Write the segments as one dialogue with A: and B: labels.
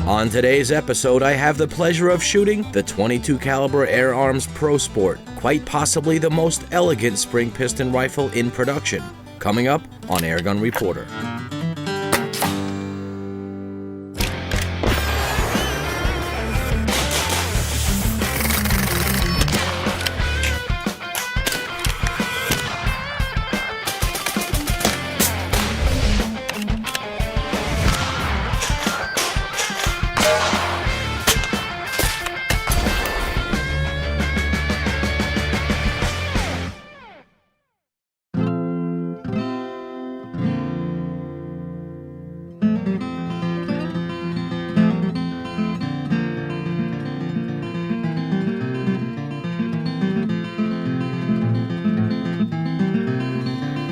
A: On today's episode, I have the pleasure of shooting the .22 caliber Air Arms Pro Sport, quite possibly the most elegant spring piston rifle in production. Coming up on Airgun Reporter.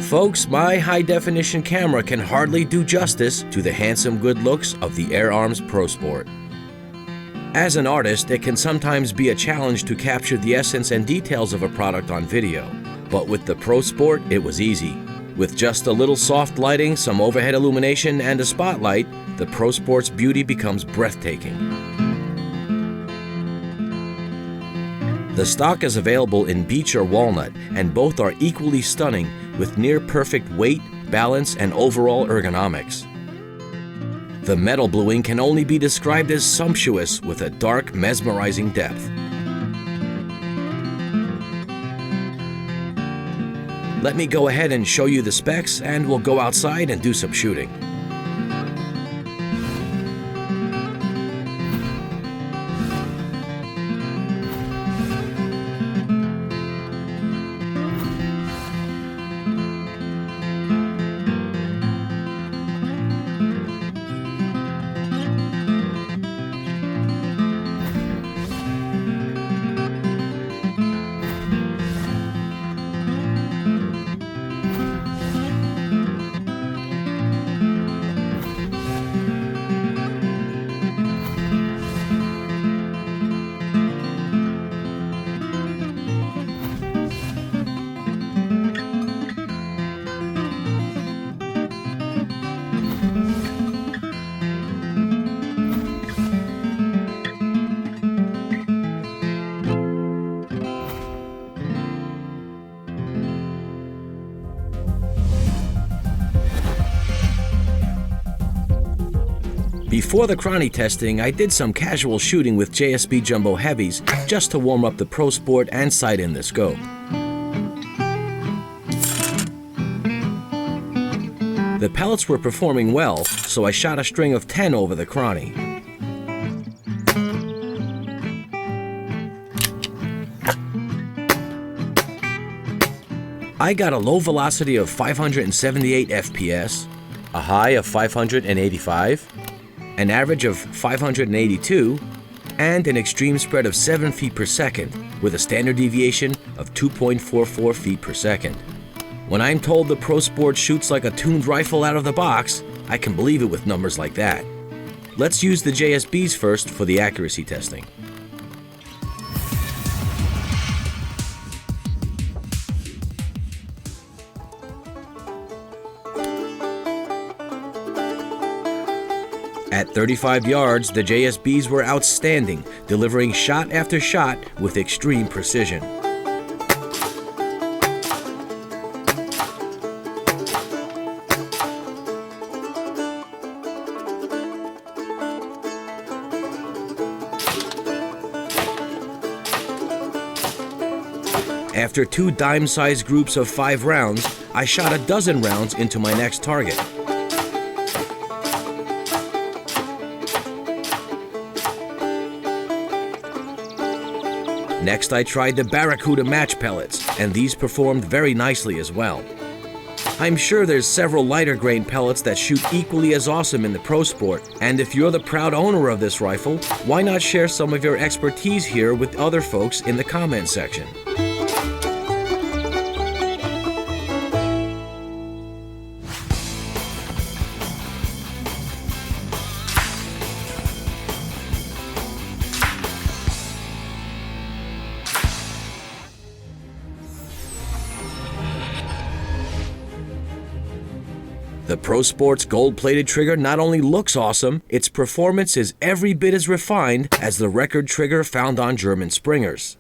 A: Folks, my high-definition camera can hardly do justice to the handsome good looks of the Air Arms Pro Sport. As an artist, it can sometimes be a challenge to capture the essence and details of a product on video. But with the Pro Sport, it was easy. With just a little soft lighting, some overhead illumination, and a spotlight, the Pro Sport's beauty becomes breathtaking. The stock is available in beech or walnut, and both are equally stunning with near-perfect weight, balance, and overall ergonomics. The metal bluing can only be described as sumptuous with a dark, mesmerizing depth. Let me go ahead and show you the specs, and we'll go outside and do some shooting. Before the chrony testing, I did some casual shooting with JSB Jumbo Heavies just to warm up the Pro Sport and sight in the scope. The pellets were performing well, so I shot a string of 10 over the chrony. I got a low velocity of 578 FPS, a high of 585, an average of 582, and an extreme spread of 7 feet per second with a standard deviation of 2.44 feet per second. When I'm told the Pro Sport shoots like a tuned rifle out of the box, I can believe it with numbers like that. Let's use the JSBs first for the accuracy testing. At 35 yards, the JSBs were outstanding, delivering shot after shot with extreme precision. After 2 dime-sized groups of 5 rounds, I shot a dozen rounds into my next target. Next, I tried the Barracuda match pellets, and these performed very nicely as well. I'm sure there's several lighter grain pellets that shoot equally as awesome in the Pro Sport, and if you're the proud owner of this rifle, why not share some of your expertise here with other folks in the comment section? The Pro Sport's gold-plated trigger not only looks awesome, its performance is every bit as refined as the record trigger found on German Springers.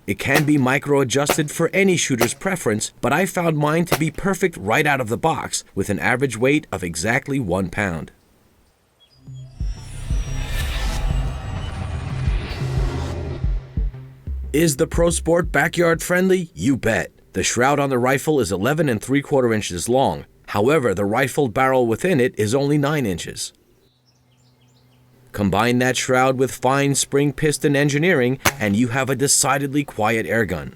A: It can be micro-adjusted for any shooter's preference, but I found mine to be perfect right out of the box with an average weight of exactly 1 pound. Is the Pro Sport backyard friendly? You bet. The shroud on the rifle is 11 3/4 inches long. However, the rifled barrel within it is only 9 inches. Combine that shroud with fine spring piston engineering and you have a decidedly quiet airgun.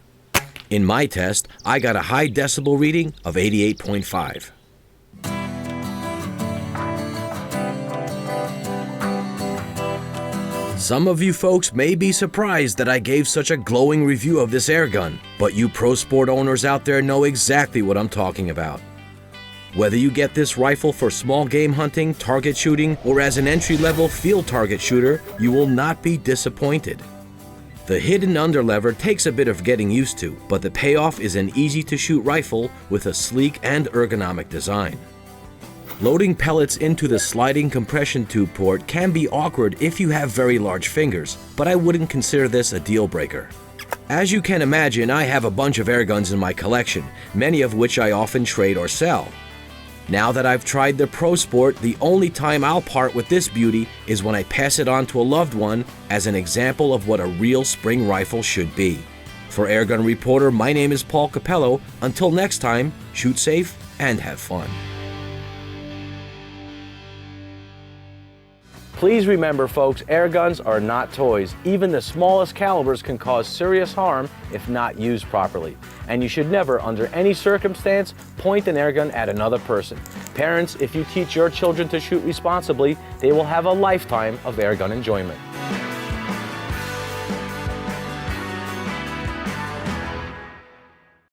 A: In my test, I got a high decibel reading of 88.5. Some of you folks may be surprised that I gave such a glowing review of this airgun, but you Pro Sport owners out there know exactly what I'm talking about. Whether you get this rifle for small game hunting, target shooting, or as an entry-level field target shooter, you will not be disappointed. The hidden underlever takes a bit of getting used to, but the payoff is an easy-to-shoot rifle with a sleek and ergonomic design. Loading pellets into the sliding compression tube port can be awkward if you have very large fingers, but I wouldn't consider this a deal breaker. As you can imagine, I have a bunch of airguns in my collection, many of which I often trade or sell. Now that I've tried the Pro Sport, the only time I'll part with this beauty is when I pass it on to a loved one as an example of what a real spring rifle should be. For Airgun Reporter, my name is Paul Capello. Until next time, shoot safe and have fun. Please remember, folks, air guns are not toys. Even the smallest calibers can cause serious harm if not used properly. And you should never, under any circumstance, point an air gun at another person. Parents, if you teach your children to shoot responsibly, they will have a lifetime of air gun enjoyment.